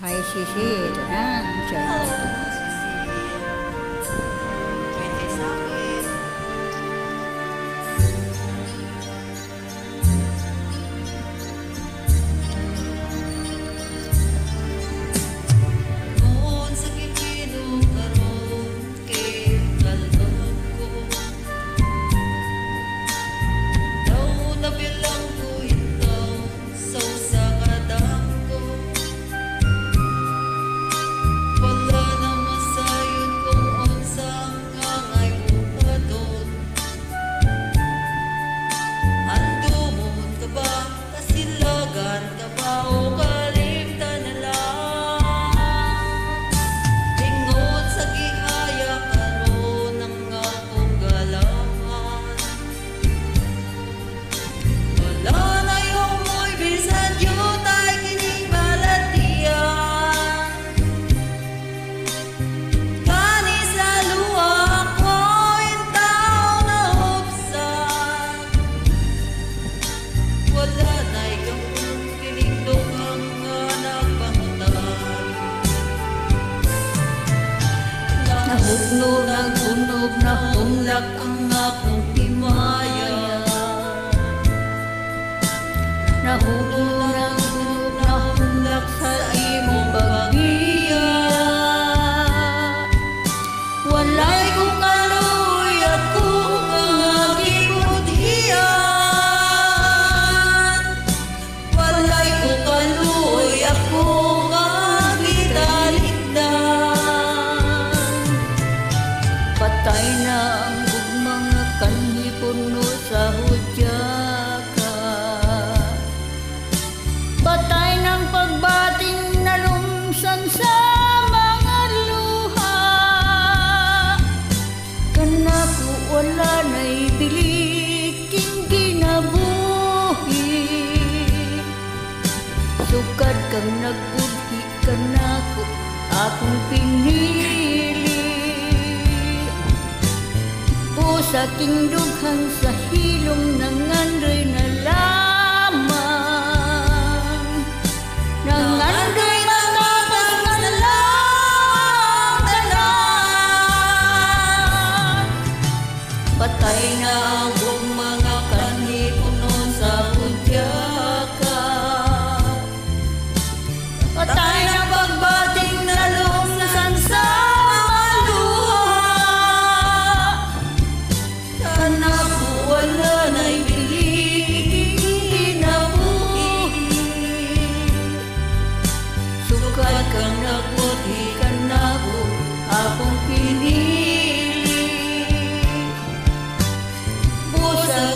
Ay, sisi, ito na. Diyan. Pwede sa akin. Noon sa kipino karon kay talbog ko. Daw nabilang ko ikaw sa usa ka dako. Wala na masayod kung unsa ang ay bukadon. Andumon ka ba? Kasilagan ka ba o kalimtan na lang? Ingon sa gihaya karon ang akong galangan. Wala na yung mo'y bisan yun ay kining balatian. Kani sa luwa ko yung tao na hubsan. Wala na yung kinindokang nga nagpangutay. Nahugnog ng tunog na humlak ang akong himaya. Nahugnog ng tunog na humlak sa imong pagbiya. Walay ko kaluy at kung mga gibutian. Walay ko kaluy at kung mga gitalikdan. Patay na ang mga kanhi puno sa hudyaka. Patay ng pagbating na lumsan sa mga luha. Kanako wala na'y biliking ginabuhi. Sukad kang nagudhi kanako akong pinili. Pusa king dughang sa hilom nangandoy na lamang. Nangandoy na lamang na lang tanan. Patay na ang buong mga kanhi puno sa hudyaka. Patay na pagbating na lumsan sa mga luha. Kanako wala na'y biliking ginabuhi. Sukad kang nagbuti kanako akong pinili. Busa